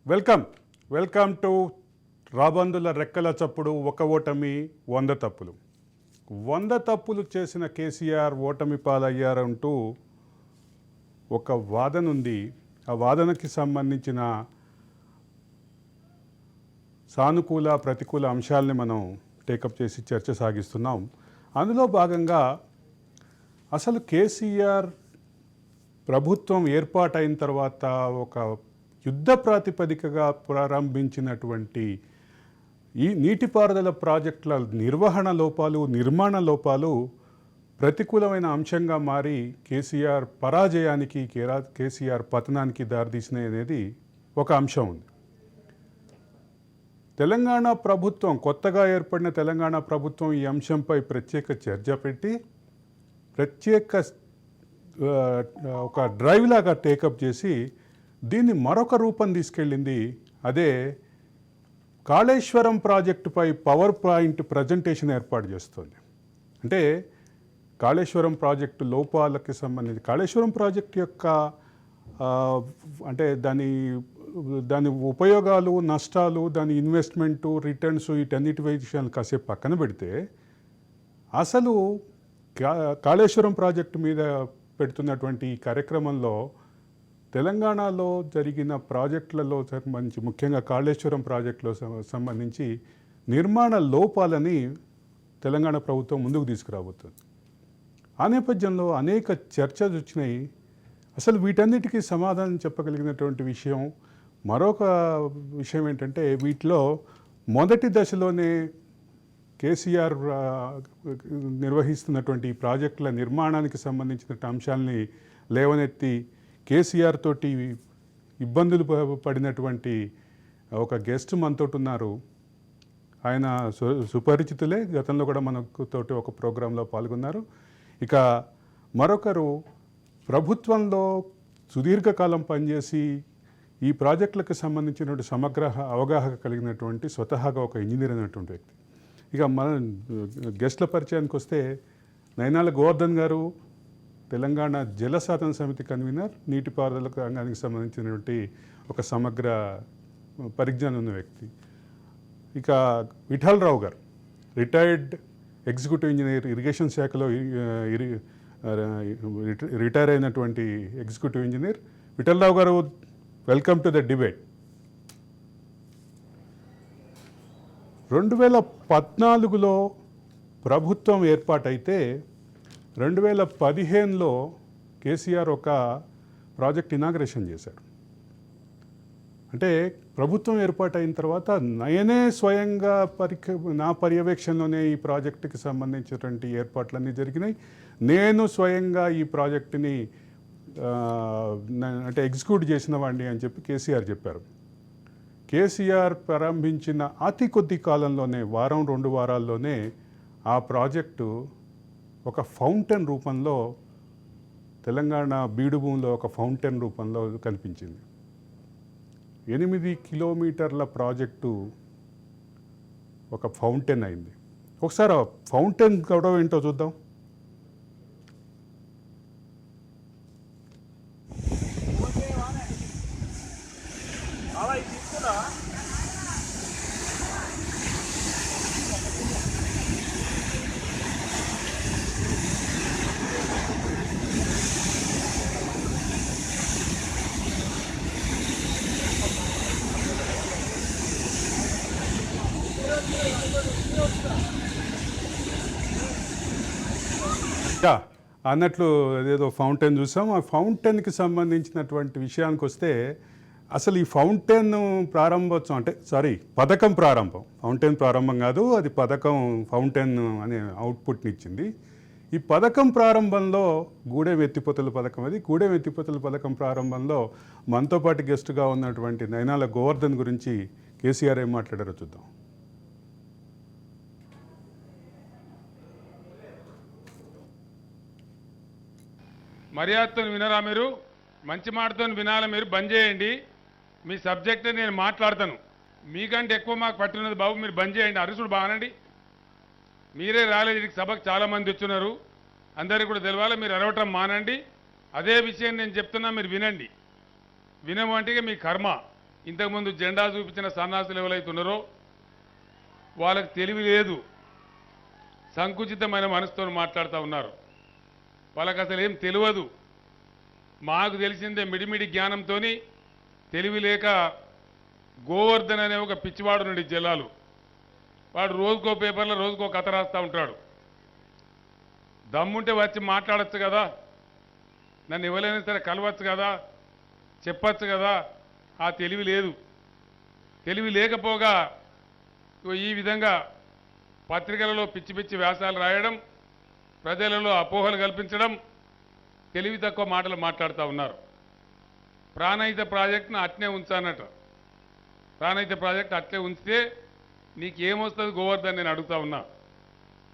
Welcome to రాబందుల రెక్కల చప్పుడు ఒక ఓటమి 100 తప్పులు. 100 తప్పులు చేసిన కేసీఆర్ ఓటమి పాలయ్యారంటూ ఒక వాదన ఉంది. ఆ వాదనకి సంబంధించిన సానుకూల ప్రతికూల అంశాలని మనం టేకప్ చేసి చర్చ సాగిస్తున్నాం. అందులో భాగంగా అసలు కేసీఆర్ ప్రభుత్వం ఏర్పాటైన తర్వాత ఒక యుద్ధ ప్రాతిపదికగా ప్రారంభించినటువంటి ఈ నీటిపారుదల ప్రాజెక్టుల నిర్వహణ లోపాలు, నిర్మాణ లోపాలు ప్రతికూలమైన అంశంగా మారి కేసీఆర్ పరాజయానికి, కేసీఆర్ పతనానికి దారితీసినాయి అనేది ఒక అంశం ఉంది. తెలంగాణ ప్రభుత్వం, కొత్తగా ఏర్పడిన తెలంగాణ ప్రభుత్వం ఈ అంశంపై ప్రత్యేక చర్చ పెట్టి ప్రత్యేక ఒక డ్రైవ్ లాగా టేకప్ చేసి దీన్ని మరొక రూపం తీసుకెళ్ళింది. అదే కాళేశ్వరం ప్రాజెక్టుపై పవర్ పాయింట్ ప్రజెంటేషన్ ఏర్పాటు చేస్తుంది. అంటే కాళేశ్వరం ప్రాజెక్టు లోపాలకి సంబంధించి, కాళేశ్వరం ప్రాజెక్టు యొక్క అంటే దాని ఉపయోగాలు, నష్టాలు, దాని ఇన్వెస్ట్మెంటు, రిటర్న్స్, వీటన్నిటి విషయాలు కాసేపు పక్కన పెడితే అసలు కాళేశ్వరం ప్రాజెక్టు మీద పెడుతున్నటువంటి ఈ కార్యక్రమంలో తెలంగాణలో జరిగిన ప్రాజెక్టులలో సంబంధించి, ముఖ్యంగా కాళేశ్వరం ప్రాజెక్టులో సంబంధించి నిర్మాణ లోపాలని తెలంగాణ ప్రభుత్వం ముందుకు తీసుకురాబోతుంది. ఆ నేపథ్యంలో అనేక చర్చలు వచ్చినాయి. అసలు వీటన్నిటికీ సమాధానం చెప్పగలిగినటువంటి విషయం, మరొక విషయం ఏంటంటే, వీటిలో మొదటి దశలోనే కేసీఆర్ నిర్వహిస్తున్నటువంటి ఈ ప్రాజెక్టుల నిర్మాణానికి సంబంధించిన అంశాలని లేవనెత్తి కేసీఆర్ తోటి ఇబ్బందులు పడినటువంటి ఒక గెస్ట్ మనతోటి ఉన్నారు. ఆయన సుపరిచితులే, గతంలో కూడా మనతోటి ఒక ప్రోగ్రాంలో పాల్గొన్నారు. ఇక మరొకరు ప్రభుత్వంలో సుదీర్ఘకాలం పనిచేసి ఈ ప్రాజెక్టులకు సంబంధించినటువంటి సమగ్ర అవగాహన కలిగినటువంటి, స్వతహాగా ఒక ఇంజనీర్ అయినటువంటి వ్యక్తి. ఇక మన గెస్ట్ల పరిచయానికి వస్తే నైనాల గోవర్ధన్ గారు, తెలంగాణ జల సాధన సమితి కన్వీనర్, నీటిపారుదల రంగానికి సంబంధించినటువంటి ఒక సమగ్ర పరిజ్ఞానం ఉన్న వ్యక్తి. ఇక విఠల్ రావు గారు, రిటైర్డ్ ఎగ్జిక్యూటివ్ ఇంజనీర్, ఇరిగేషన్ శాఖలో రిటైర్ అయినటువంటి ఎగ్జిక్యూటివ్ ఇంజనీర్. విఠల్ రావు గారు, వెల్కమ్ టు ద డిబేట్. 2014లో ప్రభుత్వం ఏర్పాటైతే 2015లో కేసీఆర్ ఒక ప్రాజెక్ట్ ఇనాగ్రేషన్ చేశారు. అంటే ప్రభుత్వం ఏర్పాటైన తర్వాత నేనే స్వయంగా నా పర్యవేక్షణలోనే ఈ ప్రాజెక్టుకి సంబంధించినటువంటి ఏర్పాట్లన్నీ జరిగినాయి. నేను స్వయంగా ఈ ప్రాజెక్టుని అంటే ఎగ్జిక్యూట్ చేసిన వాడిని అని చెప్పి కేసీఆర్ చెప్పారు. కేసీఆర్ ప్రారంభించిన అతి కొద్ది కాలంలోనే, వారం 2 వారాల్లోనే ఆ ప్రాజెక్టు ఒక ఫౌంటైన్ రూపంలో, తెలంగాణ బీడుభూమిలో ఒక ఫౌంటైన్ రూపంలో కనిపించింది. 8 కిలోమీటర్ల ప్రాజెక్టు ఒక ఫౌంటైన్ అయింది. ఒకసారి ఆ ఫౌంటైన్ గొడవ ఏంటో చూద్దాం. అన్నట్లు ఏదో ఫౌంటైన్ చూసాం. ఆ ఫౌంటైన్కి సంబంధించినటువంటి విషయానికి వస్తే, అసలు ఈ ఫౌంటైన్ ప్రారంభోత్సవం అంటే పథకం ప్రారంభం, ఫౌంటైన్ ప్రారంభం కాదు, అది పథకం, ఫౌంటైన్ అనే అవుట్పుట్ని ఇచ్చింది. ఈ పథకం ప్రారంభంలో గూడెం ఎత్తిపోతల పథకం, అది గూడెం ఎత్తిపోతల పథకం ప్రారంభంలో మనతో పాటు గెస్ట్గా ఉన్నటువంటి నైనాల గోవర్ధన్ గురించి కేసీఆర్ ఏం మాట్లాడారో చూద్దాం. మర్యాదతో వినరా? మీరు మంచి మాటతో వినాలి. మీరు బంద్ చేయండి. మీ సబ్జెక్ట్ నేను మాట్లాడతాను. మీకంటే ఎక్కువ మాకు పట్టినది బాబు, మీరు బంద్ చేయండి. అరుసుడు బాగానండి. మీరే రాలేదు ఇక్కడికి, సభకు చాలామంది వచ్చున్నారు, అందరికీ కూడా తెలవాలి. మీరు అరవటం మానండి. అదే విషయం నేను చెప్తున్నా, మీరు వినండి. వినమంటే మీ కర్మ. ఇంతకుముందు జెండా చూపించిన సన్నాసులు ఎవరైతే ఉన్నారో వాళ్ళకి తెలివి లేదు, సంకుచితమైన మనసుతో మాట్లాడుతూ ఉన్నారు. వాళ్ళకి అసలు ఏం తెలియదు. మాకు తెలిసిందే మిడిమిడి జ్ఞానంతో తెలివి లేక గోవర్ధన్ అనే ఒక పిచ్చివాడు నుండి జిల్లాలు వాడు రోజుకో పేపర్లో రోజుకో కథ రాస్తూ ఉంటాడు. దమ్ముంటే వచ్చి మాట్లాడచ్చు కదా, నన్ను ఎవరైనా సరే కలవచ్చు కదా, చెప్పచ్చు కదా. ఆ తెలివి లేదు. తెలివి లేకపోగా ఈ విధంగా పత్రికలలో పిచ్చి పిచ్చి వ్యాసాలు రాయడం, ప్రజలలో అపోహలు కల్పించడం, తెలివి తక్కువ మాటలు మాట్లాడుతూ ఉన్నారు. ప్రాణహిత ప్రాజెక్టును అట్నే ఉంచానట. ప్రాణహిత ప్రాజెక్టు అట్లే ఉంచితే నీకేమొస్తుంది గోవర్ధన్ నేను అడుగుతా ఉన్నా.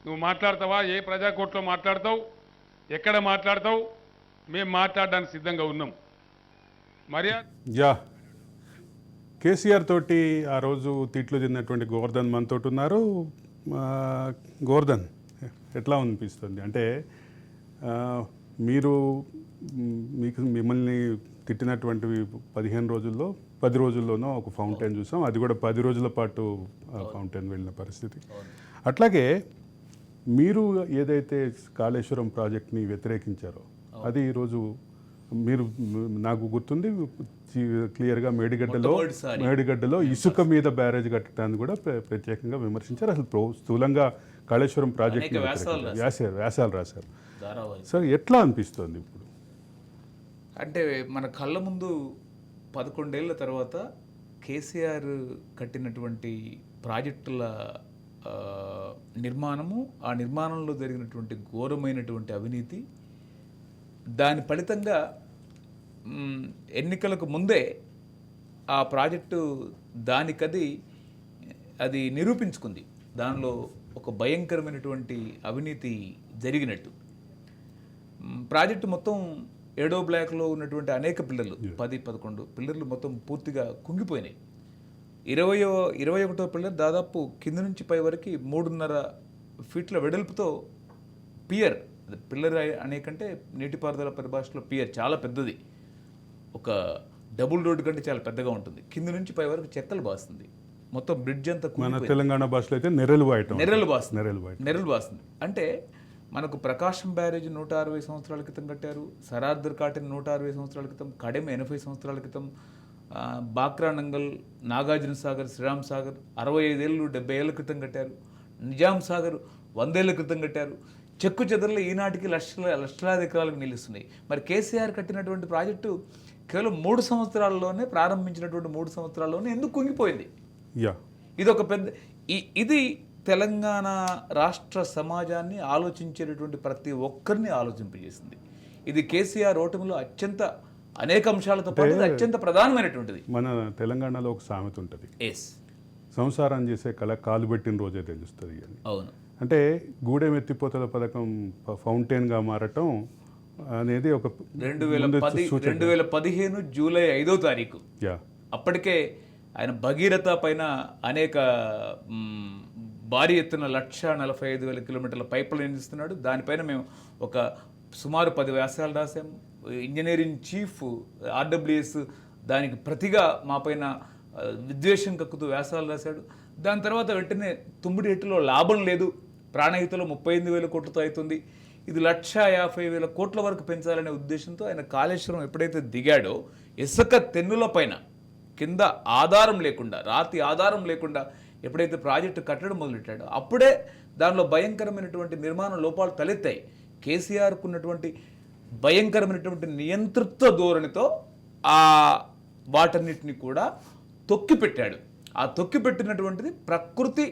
నువ్వు మాట్లాడతావా? ఏ ప్రజాకోర్టులో మాట్లాడతావు? ఎక్కడ మాట్లాడతావు? మేము మాట్లాడడానికి సిద్ధంగా ఉన్నాం. మర్యాద యా, కేసీఆర్ తోటి ఆ రోజు తిట్లు తిన్నటువంటి గోవర్ధన్ మనతోటి ఉన్నారు. గోవర్ధన్, ఎట్లా అనిపిస్తుంది అంటే మీరు మిమ్మల్ని తిట్టినటువంటి 15 రోజుల్లో 10 రోజుల్లోనో ఒక ఫౌంటైన్ చూసాం. అది కూడా 10 రోజుల పాటు ఫౌంటైన్ వెళ్ళిన పరిస్థితి. అట్లాగే మీరు ఏదైతే కాళేశ్వరం ప్రాజెక్ట్ని వ్యతిరేకించారో అది ఈరోజు మీరు, నాకు గుర్తుంది క్లియర్గా మేడిగడ్డలో ఇసుక మీద బ్యారేజ్ కట్టడాన్ని కూడా ప్రత్యేకంగా విమర్శించారు. అసలు స్థూలంగా కాళేశ్వరం ప్రాజెక్ట్ వ్యాసాలు రాశారు. సార్, ఎట్లా అనిపిస్తుంది ఇప్పుడు? అంటే మన కళ్ళ ముందు 11 ఏళ్ల తర్వాత కేసీఆర్ కట్టినటువంటి ప్రాజెక్టుల నిర్మాణము, ఆ నిర్మాణంలో జరిగినటువంటి ఘోరమైనటువంటి అవినీతి, దాని ఫలితంగా ఎన్నికలకు ముందే ఆ ప్రాజెక్టు అది నిరూపించుకుంది. దానిలో ఒక భయంకరమైనటువంటి అవినీతి జరిగినట్టు. ప్రాజెక్టు మొత్తం 7వ బ్లాక్లో ఉన్నటువంటి అనేక పిల్లర్లు, 10-11 పిల్లర్లు మొత్తం పూర్తిగా కుంగిపోయినాయి. 21వ పిల్లర్ దాదాపు కింద నుంచి పై వరకు 3.5 ఫీట్ల వెడల్పుతో పియర్, పిల్లర్ అనేకంటే నీటిపారుదల పరిభాషలో పియర్ చాలా పెద్దది, ఒక డబుల్ రోడ్డు కంటే చాలా పెద్దగా ఉంటుంది. కింద నుంచి పై వరకు చెక్కలు బాస్తుంది. మొత్తం బ్రిడ్జ్ అంతా మన తెలంగాణ భాషలో అయితే నెర్రలు బాస్తుంది. అంటే మనకు ప్రకాశం బ్యారేజ్ 160 సంవత్సరాల క్రితం కట్టారు, సరార్దర్ కాటన్ 160 సంవత్సరాల క్రితం, కడెం 80 సంవత్సరాల క్రితం, బాక్రా నంగల్, నాగార్జున సాగర్, శ్రీరామ్ సాగర్ 65 ఏళ్ళు 70 ఏళ్ళ క్రితం కట్టారు, నిజాం సాగర్ 100 ఏళ్ళ క్రితం కట్టారు. చెక్కు చెదరలో ఈనాటికి లక్షలాది ఎకరాలకు నిలుస్తున్నాయి. మరి కేసీఆర్ కట్టినటువంటి ప్రాజెక్టు కేవలం 3 సంవత్సరాల్లోనే, ప్రారంభించినటువంటి 3 సంవత్సరాల్లోనే ఎందుకు కుంగిపోయింది? ఇది ఒక పెద్ద, ఇది తెలంగాణ రాష్ట్ర సమాజాన్ని ఆలోచించేటటువంటి ప్రతి ఒక్కరిని ఆలోచింపజేసింది. ఇది కేసీఆర్ ఓటమిలో అనేక అంశాలతో పాటు అత్యంత ప్రధానమైనటువంటిది. మన తెలంగాణలో ఒక సామెత ఉంటుంది, సంసారం చేసే కళ కాలు పెట్టిన రోజే తెలుస్తుంది అని. అవును. అంటే గూడెం ఎత్తిపోతల పథకం ఫౌంటైన్గా మారటం అనేది ఒక 2015 జూలై 5వ తారీఖు. అప్పటికే ఆయన భగీరథ పైన అనేక భారీ ఎత్తున 1,45,000 కిలోమీటర్ల పైపులు నిర్మిస్తున్నాడు. దానిపైన మేము ఒక సుమారు 10 వ్యాసాలు రాసాం. ఇంజనీరింగ్ చీఫ్ ఆర్డబ్ల్యూఎస్ దానికి ప్రతిగా మా పైన విద్వేషం కక్కుతూ వ్యాసాలు రాశాడు. దాని తర్వాత వెంటనే తుమ్మిడిహెట్టులో లాభం లేదు, ప్రాణహితలో 38,000 కోట్లతో అవుతుంది, ఇది 1,50,000 కోట్ల వరకు పెంచాలనే ఉద్దేశంతో ఆయన కాళేశ్వరం ఎప్పుడైతే దిగాడో ఇసుక తెన్నుల పైన కింద ఆధారం లేకుండా, రాతి ఆధారం లేకుండా ఎప్పుడైతే ప్రాజెక్టు కట్టడం మొదలెట్టాడో అప్పుడే దానిలో భయంకరమైనటువంటి నిర్మాణ లోపాలు తలెత్తాయి. కేసీఆర్కు ఉన్నటువంటి భయంకరమైనటువంటి నియంతృత్వ ధోరణితో ఆ వాటన్నిటిని కూడా తొక్కిపెట్టాడు. ఆ తొక్కిపెట్టినటువంటిది ప్రకృతి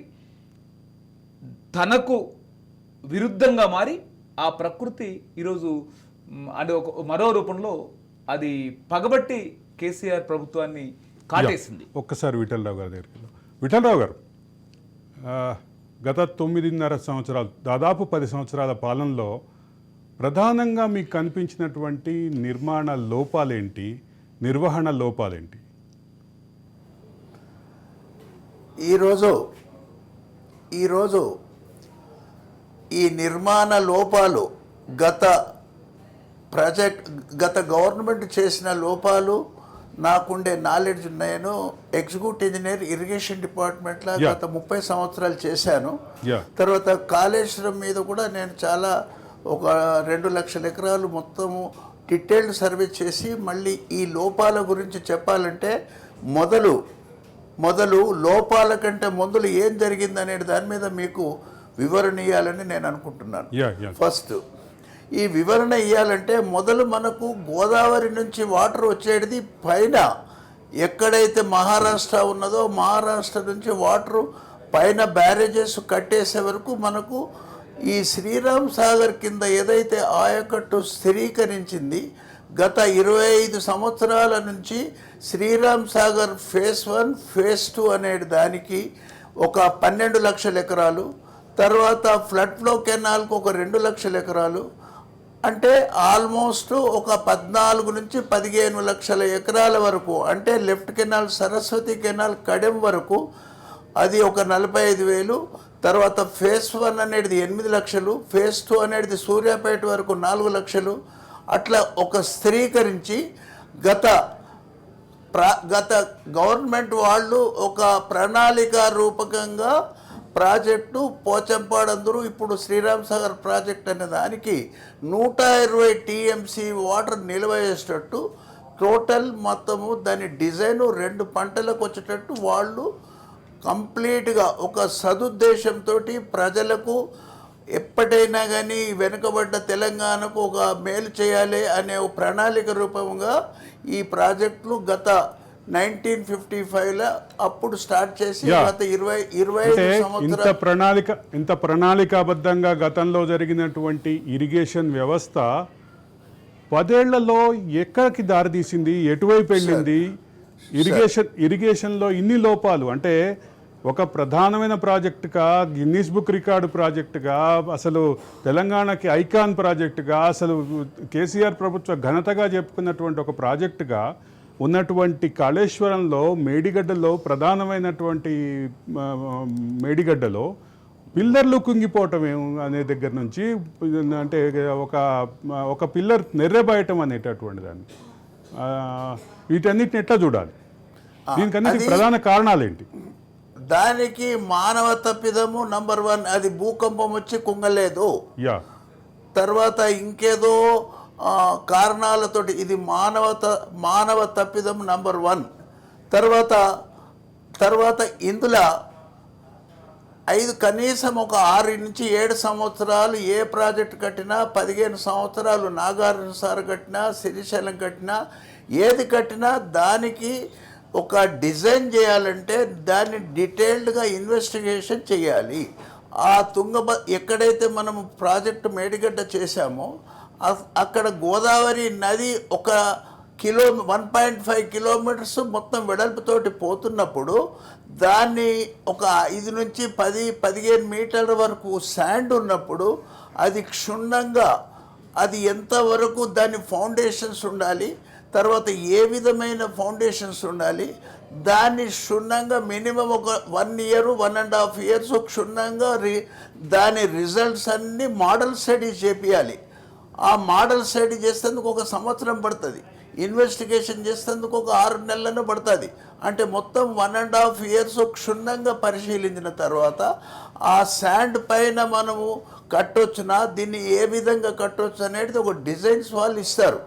తనకు విరుద్ధంగా మారి ఆ ప్రకృతి ఈరోజు అంటే మరో రూపంలో అది పగబట్టి కేసీఆర్ ప్రభుత్వాన్ని కాటేసింది. ఒక్కసారి విఠలరావు గారి దగ్గరికి. విఠలరావు గారు, గత 9.5 సంవత్సరాలు, దాదాపు 10 సంవత్సరాల పాలనలో ప్రధానంగా మీకు కనిపించినటువంటి నిర్మాణ లోపాలేంటి, నిర్వహణ లోపాలేంటి? ఈరోజు ఈ నిర్మాణ లోపాలు గత గవర్నమెంట్ చేసిన లోపాలు నాకుండే నాలెడ్జ్ నేను ఎగ్జిక్యూటివ్ ఇంజనీర్ ఇరిగేషన్ డిపార్ట్మెంట్లో Yeah. గత 30 సంవత్సరాలు చేశాను. Yeah. తర్వాత కాళేశ్వరం మీద కూడా నేను చాలా ఒక 2 లక్షల ఎకరాలు మొత్తము డీటెయిల్డ్ సర్వే చేసి మళ్ళీ ఈ లోపాల గురించి చెప్పాలంటే మొదలు లోపాల కంటే మొదలు ఏం జరిగింది అనే దాని మీద మీకు వివరణ ఇవ్వాలని నేను అనుకుంటున్నాను. ఫస్ట్ ఈ వివరణ ఇవ్వాలంటే మొదలు మనకు గోదావరి నుంచి వాటర్ వచ్చేది పైన ఎక్కడైతే మహారాష్ట్ర ఉన్నదో మహారాష్ట్ర నుంచి వాటరు పైన బ్యారేజెస్ కట్టేసే వరకు మనకు ఈ శ్రీరామ్ సాగర్ కింద ఏదైతే ఆయకట్టు స్థిరీకరించింది గత 25 సంవత్సరాల నుంచి శ్రీరామ్ సాగర్ ఫేజ్ 1 ఫేజ్ 2 అనే దానికి ఒక 12 లక్షల ఎకరాలు, తర్వాత ఫ్లడ్ ఫ్లో కెనాల్కు ఒక 2 లక్షల ఎకరాలు, అంటే ఆల్మోస్ట్ ఒక 14 నుంచి 15 లక్షల ఎకరాల వరకు, అంటే left canal Saraswati canal Kadem వరకు అది ఒక 45,000. తర్వాత ఫేజ్ 1 అనేది 8 లక్షలు, ఫేజ్ 2 అనేది సూర్యాపేట వరకు 4 లక్షలు. అట్లా ఒక స్థిరీకరించి గత గవర్నమెంట్ వాళ్ళు ఒక ప్రణాళిక రూపకంగా ప్రాజెక్టు పోచంపాడందరూ ఇప్పుడు శ్రీరామ్ సాగర్ ప్రాజెక్ట్ అనే దానికి 120 టీఎంసీ వాటర్ నిల్వ చేసేటట్టు టోటల్ మొత్తము దాని డిజైను 2 పంటలకు వచ్చేటట్టు వాళ్ళు కంప్లీట్గా ఒక సదుద్దేశంతో ప్రజలకు ఎప్పటైనా కానీ వెనుకబడ్డ తెలంగాణకు ఒక మేలు చేయాలి అనే ఒక ప్రణాళిక రూపంగా ఈ ప్రాజెక్టులు గత 1955లో అప్పుడు స్టార్ట్ చేసి గత 25 సంవత్సరాలు ఇంత ప్రణాళికాబద్ధంగా గతంలో జరిగినటువంటి ఇరిగేషన్ వ్యవస్థ 10 ఏళ్లలో ఎక్కడికి దారితీసింది, ఎటువైపు వెళ్ళింది? ఇరిగేషన్లో ఇన్ని లోపాలు, అంటే ఒక ప్రధానమైన ప్రాజెక్టుగా, గిన్నీస్ బుక్ రికార్డు ప్రాజెక్టుగా, అసలు తెలంగాణకి ఐకాన్ ప్రాజెక్టుగా, అసలు కేసీఆర్ ప్రభుత్వ ఘనతగా చెప్పుకున్నటువంటి ఒక ప్రాజెక్టుగా ఉన్నటువంటి కాళేశ్వరంలో మేడిగడ్డలో ప్రధానమైనటువంటి మేడిగడ్డలో పిల్లర్లు కుంగిపోవటం అనే దగ్గర నుంచి, అంటే ఒక పిల్లర్ నెర్రెబాయటం అనేటటువంటి దాన్ని, వీటన్నిటిని ఎట్లా చూడాలి? దీనికన్నిటికి ప్రధాన కారణాలు ఏంటి? దానికి మానవ తప్పిదము నంబర్ 1. అది భూకంపం వచ్చి కుంగలేదు. తర్వాత ఇంకేదో కారణాలతోటి ఇది మానవ తప్పిదం నంబర్ 1. తర్వాత ఇందులో కనీసం ఒక 6 నుంచి 7 సంవత్సరాలు ఏ ప్రాజెక్ట్ కట్టినా, 15 సంవత్సరాలు నాగార్జున సార్ కట్టినా, శ్రీశైలం కట్టినా, ఏది కట్టినా దానికి ఒక డిజైన్ చేయాలంటే దాన్ని డీటెయిల్డ్గా ఇన్వెస్టిగేషన్ చేయాలి. ఆ ఎక్కడైతే మనం ప్రాజెక్టు మేడిగడ్డ చేశామో అక్కడ గోదావరి నది ఒక 1.5 కిలోమీటర్స్ మొత్తం వెడల్పుతోటి పోతున్నప్పుడు దాన్ని ఒక 5 నుంచి 10-15 మీటర్ల వరకు శాండ్ ఉన్నప్పుడు అది క్షుణ్ణంగా అది ఎంతవరకు దాని ఫౌండేషన్స్ ఉండాలి, తర్వాత ఏ విధమైన ఫౌండేషన్స్ ఉండాలి, దాన్ని క్షుణ్ణంగా మినిమం ఒక 1 ఇయర్ 1.5 ఇయర్స్ క్షుణ్ణంగా దాని రిజల్ట్స్ అన్నీ మోడల్ స్టడీ చేపియాలి. ఆ మోడల్ స్టడీ చేసేందుకు ఒక సంవత్సరం పడుతుంది, ఇన్వెస్టిగేషన్ చేసేందుకు ఒక 6 నెలలను పడుతుంది. అంటే మొత్తం 1.5 ఇయర్స్ క్షుణ్ణంగా పరిశీలించిన తర్వాత ఆ శాండ్ పైన మనము కట్టొచ్చునా, దీన్ని ఏ విధంగా కట్టొచ్చు అనేది ఒక డిజైన్స్ వాళ్ళు ఇస్తారు.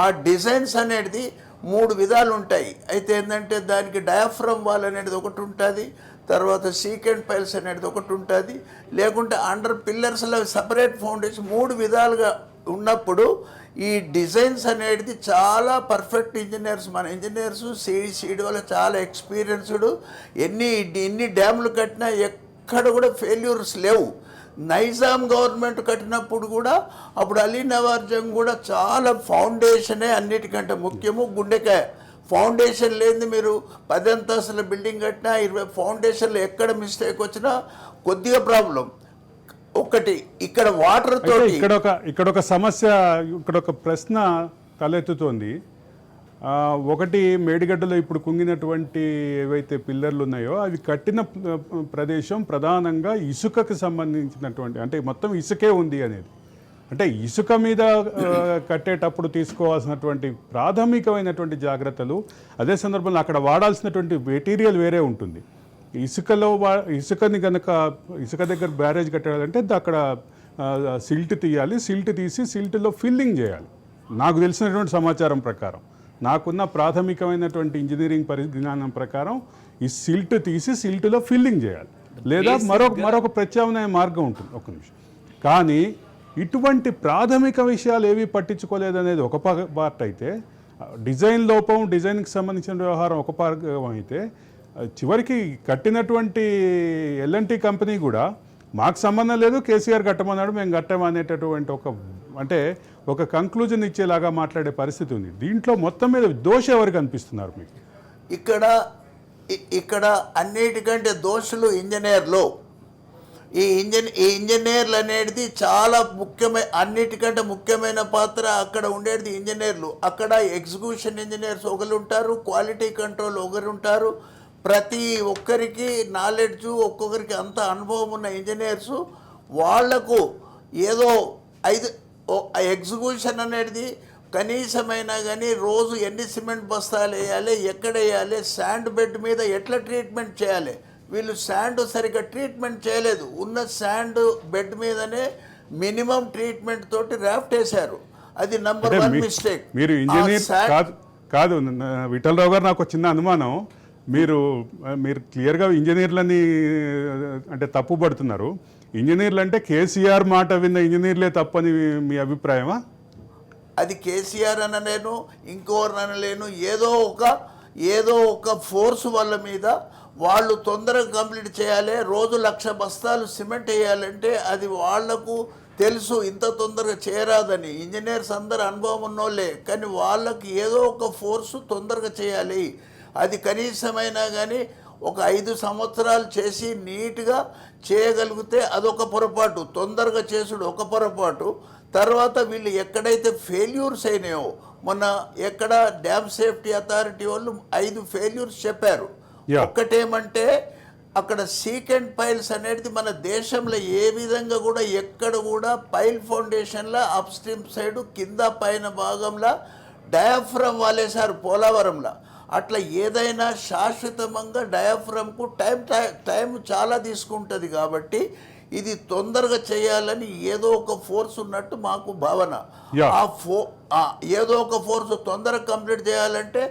ఆ డిజైన్స్ అనేది 3 విధాలు ఉంటాయి. అయితే ఏంటంటే దానికి డయాఫ్రమ్ వాల్ అనేది ఒకటి ఉంటుంది, తర్వాత సీకెంట్ పైల్స్ అనేది ఒకటి ఉంటుంది, లేకుంటే అండర్ పిల్లర్స్లో సపరేట్ ఫౌండేషన్ 3 విధాలుగా ఉన్నప్పుడు ఈ డిజైన్స్ అనేది చాలా పర్ఫెక్ట్ ఇంజనీర్స్, మన ఇంజనీర్స్ సిడి వల్ల చాలా ఎక్స్పీరియన్స్డ్. ఎన్ని డ్యాములు కట్టినా ఎక్కడ కూడా ఫెయిల్యూర్స్ లేవు. నైజాం గవర్నమెంట్ కట్టినప్పుడు కూడా అప్పుడు అలీ నవాజ్ జంగ్ కూడా చాలా ఫౌండేషనే అన్నిటికంటే ముఖ్యము. గుండెకాయ ఫౌండేషన్ లేనిది మీరు 10 అంతస్తుల బిల్డింగ్ కట్టినా 20 ఫౌండేషన్లో ఎక్కడ మిస్టేక్ వచ్చినా కొద్దిగా ప్రాబ్లం. ఒకటి ఇక్కడ వాటర్ తోటి ఇక్కడ ఒక సమస్య, ఇక్కడ ఒక ప్రశ్న తలెత్తుతోంది. ఒకటి, మేడిగడ్డలో ఇప్పుడు కుంగినటువంటి ఏవైతే పిల్లర్లు ఉన్నాయో అవి కట్టిన ప్రదేశం ప్రధానంగా ఇసుకకు సంబంధించినటువంటి, అంటే మొత్తం ఇసుకే ఉంది అనేది. అంటే ఇసుక మీద కట్టేటప్పుడు తీసుకోవాల్సినటువంటి ప్రాథమికమైనటువంటి జాగ్రత్తలు, అదే సందర్భంలో అక్కడ వాడాల్సినటువంటి మెటీరియల్ వేరే ఉంటుంది. ఇసుకని కనుక ఇసుక దగ్గర బ్యారేజ్ కట్టాలంటే అక్కడ సిల్ట్ తీయాలి, సిల్ట్ తీసి సిల్ట్లో ఫిల్లింగ్ చేయాలి. నాకు తెలిసినటువంటి సమాచారం ప్రకారం, నాకున్న ప్రాథమికమైనటువంటి ఇంజనీరింగ్ పరిజ్ఞానం ప్రకారం ఈ సిల్ట్ తీసి సిల్ట్లో ఫిల్లింగ్ చేయాలి, లేదా మరొక ప్రత్యామ్నాయ మార్గం ఉంటుంది. ఒక నిమిషం. కానీ ఇటువంటి ప్రాథమిక విషయాలు ఏవి పట్టించుకోలేదనేది ఒక పార్ట్ అయితే, డిజైన్ లోపం, డిజైన్కి సంబంధించిన వ్యవహారం ఒక భాగం అయితే, చివరికి కట్టినటువంటి L&T కంపెనీ కూడా మాకు సంబంధం లేదు, కేసీఆర్ కట్టమన్నాడు, మేము కట్టమనేటటువంటి ఒక కంక్లూజన్ ఇచ్చేలాగా మాట్లాడే పరిస్థితి ఉంది. దీంట్లో మొత్తం మీద దోషం ఎవరికి అనిపిస్తున్నారు మీకు? ఇక్కడ అన్నిటికంటే దోషులు ఇంజనీర్లు. ఈ ఇంజనీర్లు అనేది చాలా అన్నిటికంటే ముఖ్యమైన పాత్ర అక్కడ ఉండేది ఇంజనీర్లు. అక్కడ ఎగ్జిక్యూషన్ ఇంజనీర్స్ ఒకరు ఉంటారు, క్వాలిటీ కంట్రోల్ ఒకరు ఉంటారు. ప్రతి ఒక్కరికి నాలెడ్జ్, ఒక్కొక్కరికి అంత అనుభవం ఉన్న ఇంజనీర్సు. వాళ్లకు ఏదో ఎగ్జిక్యూషన్ అనేది కనీసమైనా కానీ రోజు ఎన్ని సిమెంట్ బస్తాలు వేయాలి, ఎక్కడ వేయాలి, శాండ్ బెడ్ మీద ఎట్లా ట్రీట్మెంట్ చేయాలి, వీళ్ళు శాండ్ సరిగ్గా ట్రీట్మెంట్ చేయలేదు. ఉన్న శాండ్ బెడ్ మీదనే మినిమం ట్రీట్మెంట్ తోటి రాఫ్ట్ వేశారు. అది నంబర్ 1 మిస్టేక్. మీరు ఇంజనీర్ కాదు విఠలరావు గారు, నాకు చిన్న అనుమానం. మీరు క్లియర్గా ఇంజనీర్లని తప్పు పడుతున్నారు. ఇంజనీర్లు అంటే కేసీఆర్ మాట విన్న ఇంజనీర్లే తప్పని మీ అభిప్రాయమా? అది కేసీఆర్ అనలేను, ఇంకోరు అనలేను. ఏదో ఒక ఫోర్స్ వాళ్ళ మీద వాళ్ళు తొందరగా కంప్లీట్ చేయాలి. రోజు 1,00,000 బస్తాలు సిమెంట్ వేయాలంటే అది వాళ్లకు తెలుసు, ఇంత తొందరగా చేయరాదని. ఇంజనీర్స్ అందరు అనుభవం ఉన్నోళ్ళే, కానీ వాళ్ళకి ఏదో ఒక ఫోర్సు తొందరగా చేయాలి. అది కనీసమైనా కానీ ఒక 5 సంవత్సరాలు చేసి నీట్గా చేయగలిగితే అదొక పొరపాటు, తొందరగా చేసుడు ఒక పొరపాటు. తర్వాత వీళ్ళు ఎక్కడైతే ఫెయిల్యూర్స్ అయినాయో, మొన్న ఎక్కడ డ్యామ్ సేఫ్టీ అథారిటీ వాళ్ళు 5 ఫెయిల్యూర్స్ చెప్పారు. ఒక్కటేమంటే అక్కడ సీకెంట్ పైల్స్ అనేది మన దేశంలో ఏ విధంగా కూడా ఎక్కడ కూడా పైల్ ఫౌండేషన్లో అప్ స్ట్రీమ్ సైడ్ కింద పైన భాగంలో డయాఫ్రమ్ వాలేశారు పోలవరంలో. అట్లా ఏదైనా శాశ్వతంగా డయాఫ్రమ్కు టైం చాలా తీసుకుంటుంది. కాబట్టి ఇది తొందరగా చేయాలని ఏదో ఒక ఫోర్స్ ఉన్నట్టు మాకు భావన. ఏదో ఒక ఫోర్స్ తొందరగా కంప్లీట్ చేయాలంటే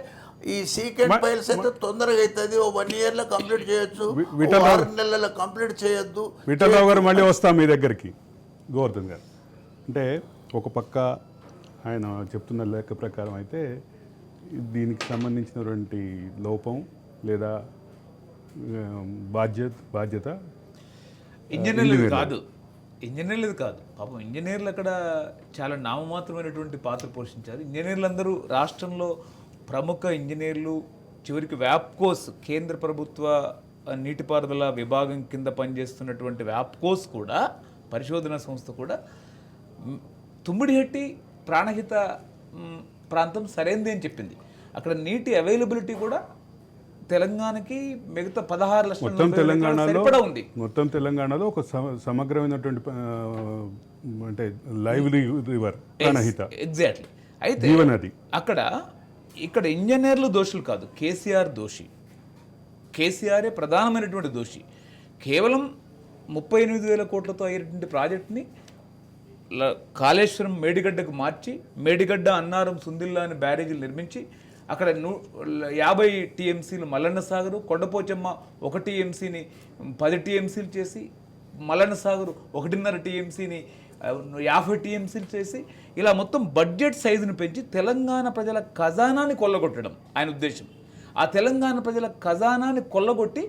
ఈ సీకెంట్ ఫైల్స్ అయితే తొందరగా అవుతుంది. 1 yearలో కంప్లీట్ చేయొచ్చు, 6 నెలల్లో కంప్లీట్ చేయొద్దు. విఠలరావు గారు మళ్ళీ వస్తాం మీ దగ్గరికి. గోవర్ధన్ గారు, అంటే ఒక పక్క ఆయన చెప్తున్న లెక్క ప్రకారం అయితే దీనికి సంబంధించినటువంటి లోపం లేదా బాధ్యత ఇంజనీర్లు కాదు పాపం. ఇంజనీర్లు అక్కడ చాలా నామమాత్రమైనటువంటి పాత్ర పోషించారు. ఇంజనీర్లు అందరూ రాష్ట్రంలో ప్రముఖ ఇంజనీర్లు. చివరికి వ్యాప్కోస్, కేంద్ర ప్రభుత్వ నీటిపారుదల విభాగం కింద పనిచేస్తున్నటువంటి వ్యాప్కోస్ కూడా, పరిశోధన సంస్థ కూడా, తుమ్మిడిహట్టి ప్రాణహిత ప్రాంతం సరైనది అని చెప్పింది. అక్కడ నీటి అవైలబిలిటీ కూడా తెలంగాణకి మిగతా 16 లక్షల ఉంది. మొత్తం తెలంగాణలో ఒక సమగ్రమైనటువంటి లైవ్లీ రివర్ ప్రాణహిత. ఎగ్జాక్ట్లీ. అయితే ఇక్కడ ఇంజనీర్లు దోషులు కాదు, కేసీఆర్ దోషి. కేసీఆరే ప్రధానమైనటువంటి దోషి. కేవలం 38,000 కోట్లతో అయ్యేటువంటి ప్రాజెక్టుని కాళేశ్వరం మేడిగడ్డకు మార్చి, మేడిగడ్డ, అన్నారం, సుందిల్లా అని బ్యారేజీలు నిర్మించి అక్కడ 50 TMCలు మల్లన్న సాగరు, కొండపోచమ్మ 1 TMCని 10 TMCలు చేసి, మల్లన్న సాగరు 1.5 TMCని 50 TMCలు చేసి, ఇలా మొత్తం బడ్జెట్ సైజును పెంచి తెలంగాణ ప్రజల ఖజానాని కొల్లగొట్టడం ఆయన ఉద్దేశం. ఆ తెలంగాణ ప్రజల ఖజానాని కొల్లగొట్టి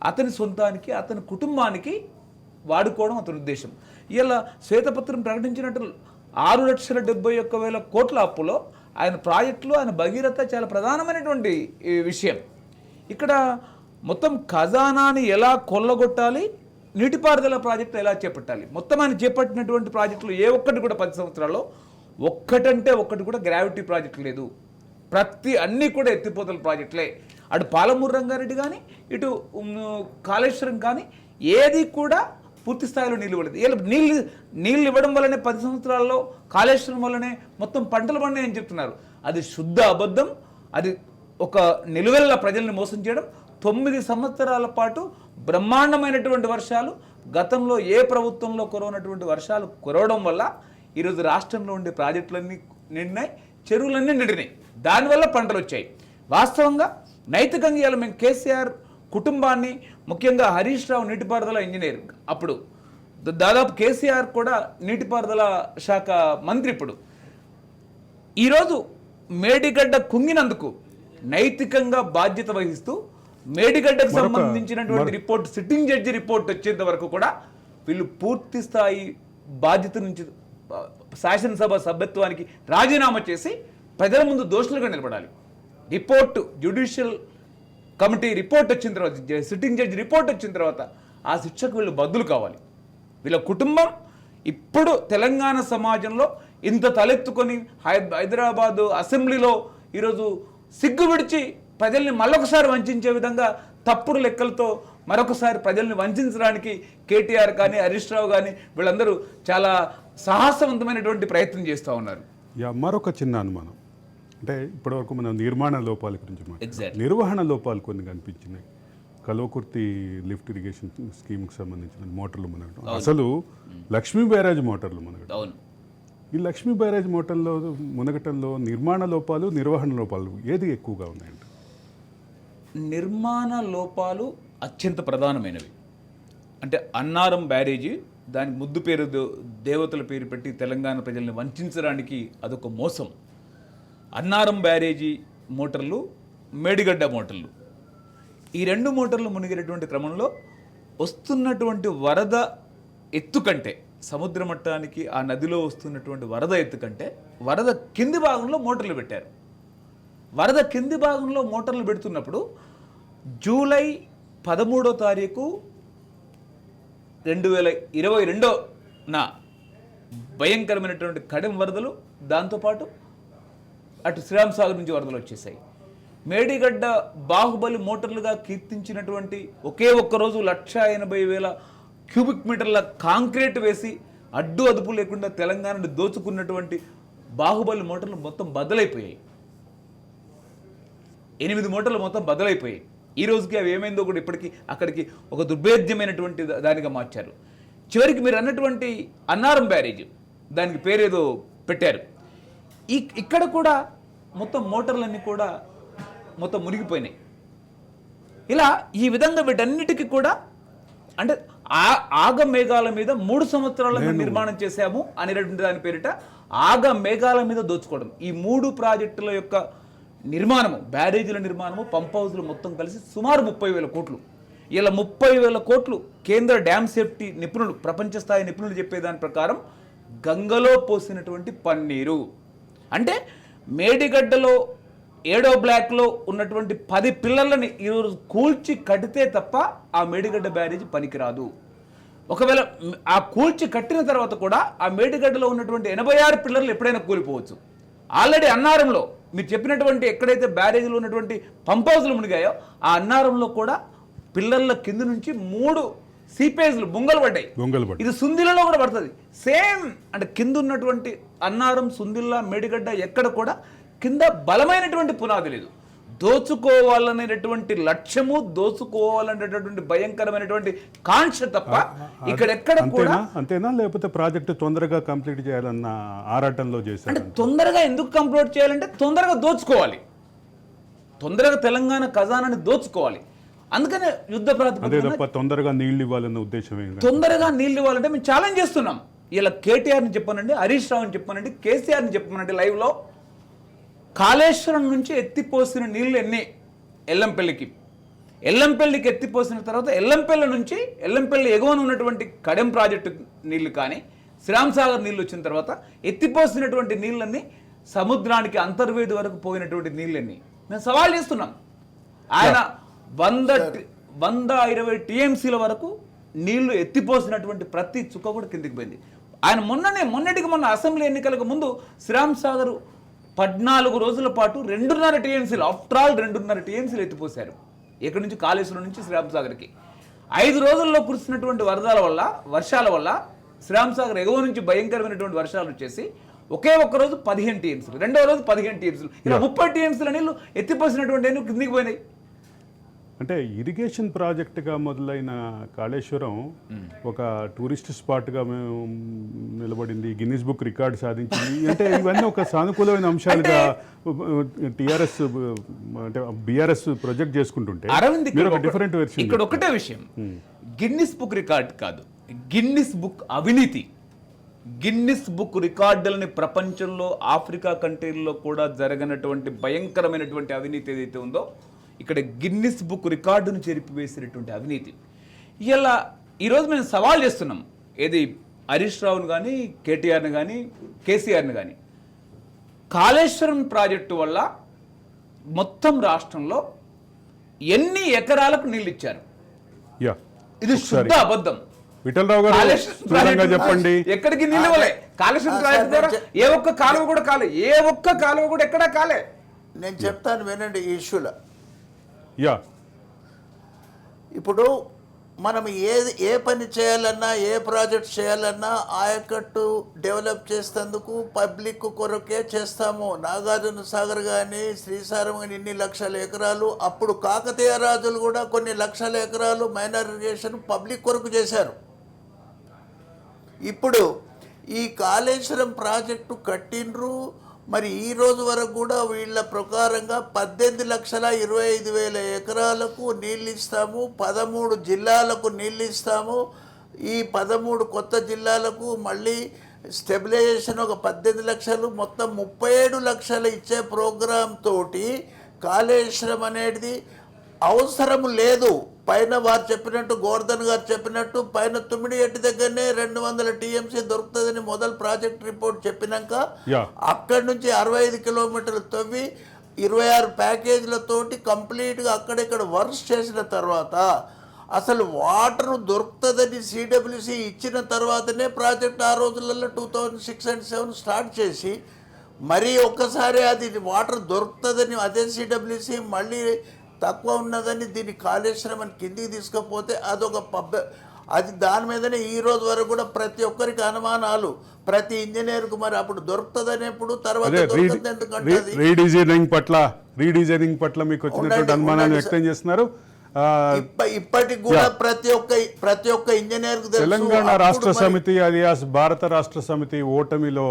అతని సొంతానికి, అతని కుటుంబానికి వాడుకోవడం అతని ఉద్దేశం. ఇలా శ్వేతపత్రం ప్రకటించినట్టు 6,71,000 కోట్ల అప్పులో ఆయన ప్రాజెక్టులు, ఆయన భగీరథ చాలా ప్రధానమైనటువంటి విషయం. ఇక్కడ మొత్తం ఖజానాని ఎలా కొల్లగొట్టాలి, నీటిపారుదల ప్రాజెక్టు ఎలా చేపట్టాలి, మొత్తం ఆయన చేపట్టినటువంటి ప్రాజెక్టులు ఏ ఒక్కటి కూడా 10 సంవత్సరాల్లో ఒక్కటంటే ఒక్కటి కూడా గ్రావిటీ ప్రాజెక్టు లేదు. అన్నీ కూడా ఎత్తిపోతల ప్రాజెక్టులే. అటు పాలమూరు రంగారెడ్డి కానీ, ఇటు కాళేశ్వరం కానీ, ఏది కూడా పూర్తి స్థాయిలో నీళ్ళు ఇవ్వలేదు. ఇలా నీళ్ళు ఇవ్వడం వల్లనే 10 సంవత్సరాల్లో కాళేశ్వరం వల్లనే మొత్తం పంటలు పండినాయి అని చెప్తున్నారు. అది శుద్ధ అబద్ధం. అది ఒక నిలువెల్ల ప్రజల్ని మోసం చేయడం. 9 సంవత్సరాల పాటు బ్రహ్మాండమైనటువంటి వర్షాలు, గతంలో ఏ ప్రభుత్వంలో కురవనటువంటి వర్షాలు కురవడం వల్ల ఈరోజు రాష్ట్రంలో ఉండే ప్రాజెక్టులన్నీ నిండినాయి, చెరువులన్నీ నిండినాయి. దానివల్ల పంటలు వచ్చాయి. వాస్తవంగా నైతికంగా ఇవాళ మేము కేసీఆర్ కుటుంబాన్ని, ముఖ్యంగా హరీష్ రావు నీటిపారుదల ఇంజనీర్, అప్పుడు దాదాపు కేసీఆర్ కూడా నీటిపారుదల శాఖ మంత్రి. ఇప్పుడు ఈరోజు మేడిగడ్డ కుంగినందుకు నైతికంగా బాధ్యత వహిస్తూ మేడిగడ్డకు సంబంధించినటువంటి రిపోర్ట్, సిట్టింగ్ జడ్జి రిపోర్ట్ వచ్చేంత వరకు కూడా వీళ్ళు పూర్తి స్థాయి బాధ్యత నుంచి శాసనసభ సభ్యత్వానికి రాజీనామా చేసి ప్రజల ముందు దోషులుగా నిలబడాలి. రిపోర్టు, జ్యుడిషియల్ కమిటీ రిపోర్ట్ వచ్చిన తర్వాత, సిట్టింగ్ జడ్జి రిపోర్ట్ వచ్చిన తర్వాత ఆ శిక్షకు వీళ్ళు బద్దులు కావాలి. వీళ్ళ కుటుంబం ఇప్పుడు తెలంగాణ సమాజంలో ఇంత తలెత్తుకొని హైదరాబాదు అసెంబ్లీలో ఈరోజు సిగ్గు విడిచి ప్రజల్ని మరొకసారి వంచే విధంగా తప్పుడు లెక్కలతో మరొకసారి ప్రజల్ని వంచడానికి కేటీఆర్ కానీ హరీష్ రావు కానీ వీళ్ళందరూ చాలా సాహసవంతమైనటువంటి ప్రయత్నం చేస్తూ ఉన్నారు. మరొక చిన్న అనుమానం అంటే ఇప్పటివరకు మనం నిర్మాణ లోపాల గురించి నిర్వహణ లోపాలు కొన్ని కనిపించినాయి. కల్వకుర్తి లిఫ్ట్ ఇరిగేషన్ స్కీమ్కి సంబంధించిన మోటార్లు మునగడం, అసలు లక్ష్మీ బ్యారేజ్ మోటార్లు మునగడం, ఈ లక్ష్మీ బ్యారేజ్ మోటార్లో మునగటంలో నిర్మాణ లోపాలు, నిర్వహణ లోపాలు ఏది ఎక్కువగా ఉన్నాయంట? నిర్మాణ లోపాలు అత్యంత ప్రధానమైనవి. అంటే అన్నారం బ్యారేజీ, దానికి ముద్దు పేరు దేవతల పేరు పెట్టి తెలంగాణ ప్రజల్ని వంచడానికి అదొక మోసం. అన్నారం బ్యారేజీ మోటార్లు, మేడిగడ్డ మోటార్లు, ఈ 2 మోటార్లు మునిగేటటువంటి క్రమంలో వస్తున్నటువంటి వరద ఎత్తు కంటే, సముద్ర మట్టానికి ఆ నదిలో వస్తున్నటువంటి వరద ఎత్తు కంటే వరద కింది భాగంలో మోటార్లు పెట్టారు. వరద కింది భాగంలో మోటార్లు పెడుతున్నప్పుడు జూలై 13వ తారీఖు 2022న భయంకరమైనటువంటి కడెం వరదలు, దాంతోపాటు అటు శ్రీరామ్ సాగర్ నుంచి వరదలు వచ్చేసాయి. మేడిగడ్డ బాహుబలి మోటార్లుగా కీర్తించినటువంటి ఒకే ఒక్కరోజు 180,000 క్యూబిక్ మీటర్ల కాంక్రీట్ వేసి అడ్డు అదుపు లేకుండా తెలంగాణను దోచుకున్నటువంటి బాహుబలి మోటార్లు మొత్తం బద్దలైపోయాయి. 8 మోటార్లు మొత్తం బద్దలైపోయాయి. ఈ రోజుకి అవి ఏమైందో కూడా ఇప్పటికీ అక్కడికి ఒక దుర్భేద్యమైనటువంటి దానిగా మార్చారు. చివరికి మీరు అన్నటువంటి అన్నారం బ్యారేజ్, దానికి పేరేదో పెట్టారు. ఇక్కడ కూడా మొత్తం మోటార్లన్నీ కూడా మొత్తం మునిగిపోయినాయి. ఇలా ఈ విధంగా వీటన్నిటికీ కూడా అంటే ఆగ మేఘాల మీద 3 సంవత్సరాల నిర్మాణం చేశాము అనేటువంటి దాని పేరిట ఆగ మేఘాల మీద దోచుకోవడం. ఈ 3 ప్రాజెక్టుల యొక్క నిర్మాణము, బ్యారేజీల నిర్మాణము, పంప్ హౌస్లు మొత్తం కలిసి సుమారు 30,000 కోట్లు. ఇలా 30,000 కోట్లు కేంద్ర డ్యామ్ సేఫ్టీ నిపుణులు, ప్రపంచ స్థాయి నిపుణులు చెప్పేదాని ప్రకారం గంగలో పోసినటువంటి పన్నీరు. అంటే మేడిగడ్డలో 7వ బ్లాక్లో ఉన్నటువంటి 10 పిల్లర్లని ఈరోజు కూల్చి కడితే తప్ప ఆ మేడిగడ్డ బ్యారేజీ పనికిరాదు. ఒకవేళ ఆ కూల్చి కట్టిన తర్వాత కూడా ఆ మేడిగడ్డలో ఉన్నటువంటి 86 పిల్లర్లు ఎప్పుడైనా కూలిపోవచ్చు. ఆల్రెడీ అన్నారంలో మీరు చెప్పినటువంటి ఎక్కడైతే బ్యారేజీలో ఉన్నటువంటి పంప్ హౌస్లు మునిగాయో ఆ అన్నారంలో కూడా పిల్లర్ల కింద నుంచి 3 సీపేజ్లు బొంగలు పడ్డాయి. ఇది సుందిలలో కూడా పడుతుంది. సేమ్ అంటే కింద ఉన్నటువంటి అన్నారం, సుందిల్ల, మేడిగడ్డ ఎక్కడ కూడా కింద బలమైనటువంటి పునాది లేదు. దోచుకోవాలనేటటువంటి లక్ష్యము, దోచుకోవాలనేటటువంటి భయంకరమైనటువంటి కాంక్ష తప్ప ఇక్కడెక్కడ కూడా. అంతేనా లేకపోతే ప్రాజెక్టు తొందరగా కంప్లీట్ చేయాలన్న ఆరాటంలో చేశారు? అంటే తొందరగా ఎందుకు కంప్లీట్ చేయాలంటే తొందరగా దోచుకోవాలి, తొందరగా తెలంగాణ ఖజానాని దోచుకోవాలి. అందుకనే యుద్ధ ప్రాతిపదికన తొందరగా నీళ్లు ఇవ్వాలన్న ఉద్దేశం. తొందరగా నీళ్లు ఇవ్వాలంటే మేము ఛాలెంజ్ చేస్తున్నాం. ఇలా కేటీఆర్ని చెప్పానండి, హరీష్ రావుని చెప్పానండి, కేసీఆర్ని చెప్పానండి లైవ్లో. కాళేశ్వరం నుంచి ఎత్తిపోసిన నీళ్లు ఎన్ని ఎల్లంపల్లికి ఎత్తిపోసిన తర్వాత ఎల్లంపల్లి నుంచి ఎల్లంపల్లి ఎగువన ఉన్నటువంటి కడెం ప్రాజెక్టు నీళ్లు కానీ శ్రీరామ్ సాగర్ నీళ్ళు వచ్చిన తర్వాత ఎత్తిపోసినటువంటి నీళ్ళన్నీ సముద్రానికి అంతర్వేది వరకు పోయినటువంటి నీళ్ళన్నీ మేము సవాల్ చేస్తున్నాం. ఆయన 120 టీఎంసీల వరకు నీళ్లు ఎత్తిపోసినటువంటి ప్రతి చుక్క కూడా కిందికి పోయింది. ఆయన మొన్నటికి మొన్న అసెంబ్లీ ఎన్నికలకు ముందు శ్రీరామ్ సాగర్ 14 రోజుల పాటు 2.5 టీఎంసీలు, ఆఫ్టర్ ఆల్ 2.5 టీఎంసీలు ఎత్తిపోశారు. ఎక్కడి నుంచి? కాళేశ్వరం నుంచి శ్రీరామ్ సాగర్కి. 5 రోజుల్లో కురుస్తున్నటువంటి వర్షాల వల్ల శ్రీరామ్ సాగర్ ఎగువ నుంచి భయంకరమైనటువంటి వర్షాలు వచ్చేసి ఒకే ఒక్క రోజు 15 టీఎంసీలు, రెండవ రోజు 15 టీఎంసీలు, ఇలా 30 టీఎంసీల నీళ్లు ఎత్తిపోసినటువంటి నీళ్లు కిందికి పోయినాయి. అంటే ఇరిగేషన్ ప్రాజెక్టుగా మొదలైన కాళేశ్వరం ఒక టూరిస్ట్ స్పాట్గా మేము నిలబడింది, గిన్నిస్ బుక్ రికార్డు సాధించింది. అంటే ఇవన్నీ ఒక సానుకూలమైన అంశాలుగా టీఆర్ఎస్ అంటే బీఆర్ఎస్ ప్రొజెక్ట్ చేసుకుంటుంటే అరవింద్ మీరు ఒక డిఫరెంట్ వెర్షన్. ఇక్కడ ఒకటే విషయం, గిన్నిస్ బుక్ రికార్డ్ కాదు, గిన్నిస్ బుక్ అవినీతి. గిన్నిస్ బుక్ రికార్డులని ప్రపంచంలో ఆఫ్రికా కంట్రీల్లో కూడా జరగనటువంటి భయంకరమైనటువంటి అవినీతి ఏదైతే ఉందో ఇక్కడ గిన్నిస్ బుక్ రికార్డును చెరిపివేసినటువంటి అవినీతి. ఇలా ఈరోజు మేము సవాల్ చేస్తున్నాం, ఏది హరీష్ రావును కానీ, కేటీఆర్ని కానీ, కేసీఆర్ని కానీ, కాళేశ్వరం ప్రాజెక్టు వల్ల మొత్తం రాష్ట్రంలో ఎన్ని ఎకరాలకు నీళ్ళు ఇచ్చారు? ఇది శుద్ధ అబద్ధం. విఠలరావు గారు స్థూలంగా చెప్పండి. ఎక్కడికి నీళ్ళు ఇవ్వలే. కాళేశ్వరం ప్రాజెక్టు ద్వారా ఏ ఒక్క కాలువ కూడా కాలే, ఏ ఒక్క కాలువ కూడా ఎక్కడా కాలే. నేను చెప్తాను వినండి ఈ ఇష్యూలో. ఇప్పుడు మనం ఏ పని చేయాలన్నా, ఏ ప్రాజెక్ట్ చేయాలన్నా ఆయకట్టు డెవలప్ చేసేందుకు పబ్లిక్ కొరకే చేస్తాము. నాగార్జున సాగర్ కానీ, శ్రీశైలం కానీ ఇన్ని లక్షల ఎకరాలు, అప్పుడు కాకతీయ రాజులు కూడా కొన్ని లక్షల ఎకరాలు మైనర్ ఇరిగేషన్ పబ్లిక్ కొరకు చేశారు. ఇప్పుడు ఈ కాళేశ్వరం ప్రాజెక్టు కట్టిండ్రు. మరి ఈ రోజు వరకు కూడా వీళ్ళ ప్రకారంగా 18,25,000 ఎకరాలకు నీళ్ళు ఇస్తాము, 13 జిల్లాలకు నీళ్ళు ఇస్తాము. ఈ 13 కొత్త జిల్లాలకు మళ్ళీ స్టెబిలైజేషన్ ఒక 18 లక్షలు, మొత్తం 37 లక్షలు ఇచ్చే ప్రోగ్రాం తోటి కాళేశ్వరం అనేది అవసరం లేదు. పైన వారు చెప్పినట్టు, గోవర్ధన్ గారు చెప్పినట్టు, పైన తుమ్మిడిగట్టు దగ్గరనే 200 టీఎంసీ దొరుకుతుందని మొదలు ప్రాజెక్ట్ రిపోర్ట్ చెప్పినాక అక్కడి నుంచి 65 కిలోమీటర్లు తవ్వి 26 ప్యాకేజీలతోటి కంప్లీట్గా అక్కడెక్కడ వర్క్స్ చేసిన తర్వాత అసలు వాటర్ దొరుకుతుందని సిడబ్ల్యూసి ఇచ్చిన తర్వాతనే ప్రాజెక్ట్ ఆ రోజులలో 2006 and 2007 స్టార్ట్ చేసి మరీ ఒక్కసారి అది వాటర్ దొరుకుతుందని అదే సిడబ్ల్యూసి మళ్ళీ తక్కువ ఉన్నదని దీన్ని కాళేశ్వరం అని కిందికి తీసుకపోతే అదొక అది దాని మీదనే ఈ రోజు వరకు కూడా ప్రతి ఒక్కరికి అనుమానాలు, ప్రతి ఇంజనీర్కు. మరి అప్పుడు దొరుకుతుందనేప్పుడు తర్వాత రీడిజైనింగ్ పట్ల మీకు వచ్చినటువంటి అనుమానాలు వ్యక్తం చేస్తున్నారు. ఇప్పటికి కూడా ప్రతి ఒక్క ఇంజనీర్ తెలంగాణ రాష్ట్ర సమితి అలియాస్ భారత రాష్ట్ర సమితి ఓటమిలో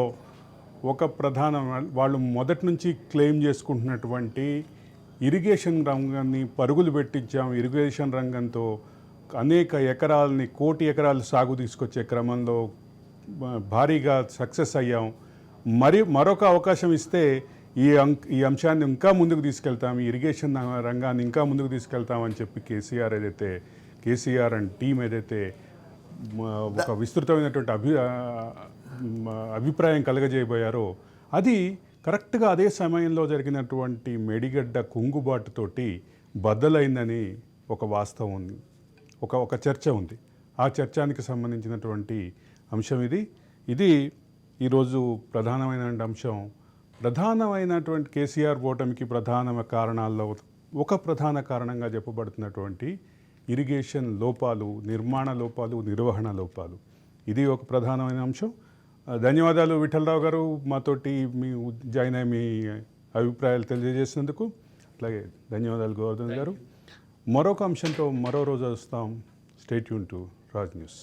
ఒక ప్రధాన వాళ్ళు మొదటి నుంచి క్లెయిమ్ చేసుకుంటున్నటువంటి ఇరిగేషన్ రంగాన్ని పరుగులు పెట్టించాం, ఇరిగేషన్ రంగంతో అనేక ఎకరాలని, 1 కోటి ఎకరాలు సాగు తీసుకొచ్చే క్రమంలో భారీగా సక్సెస్ అయ్యాం. మరొక అవకాశం ఇస్తే ఈ అంశాన్ని ఇంకా ముందుకు తీసుకెళ్తాం, ఈ ఇరిగేషన్ రంగాన్ని ఇంకా ముందుకు తీసుకెళ్తామని చెప్పి కేసీఆర్ అండ్ టీం ఏదైతే ఒక విస్తృతమైనటువంటి అభిప్రాయం కలగజేయబోయారో అది కరెక్ట్గా అదే సమయంలో జరిగినటువంటి మేడిగడ్డ కుంగుబాటుతోటి బద్దలైందని ఒక వాస్తవం ఉంది, ఒక చర్చ ఉంది. ఆ చర్చానికి సంబంధించినటువంటి అంశం ఇది ఈరోజు ప్రధానమైనటువంటి కేసీఆర్ ఓటమికి ప్రధాన కారణాల్లో ఒక ప్రధాన కారణంగా చెప్పబడుతున్నటువంటి ఇరిగేషన్ లోపాలు, నిర్మాణ లోపాలు, నిర్వహణ లోపాలు. ఇది ఒక ప్రధానమైన అంశం. ధన్యవాదాలు విఠలరావు గారు, మాతోటి జాయిన్ అయ్యి మీ అభిప్రాయాలు తెలియజేసినందుకు. అలాగే ధన్యవాదాలు గోవర్ధన్ గారు. మరొక అంశంతో మరో రోజు వస్తాం. Stay tune to Raj news.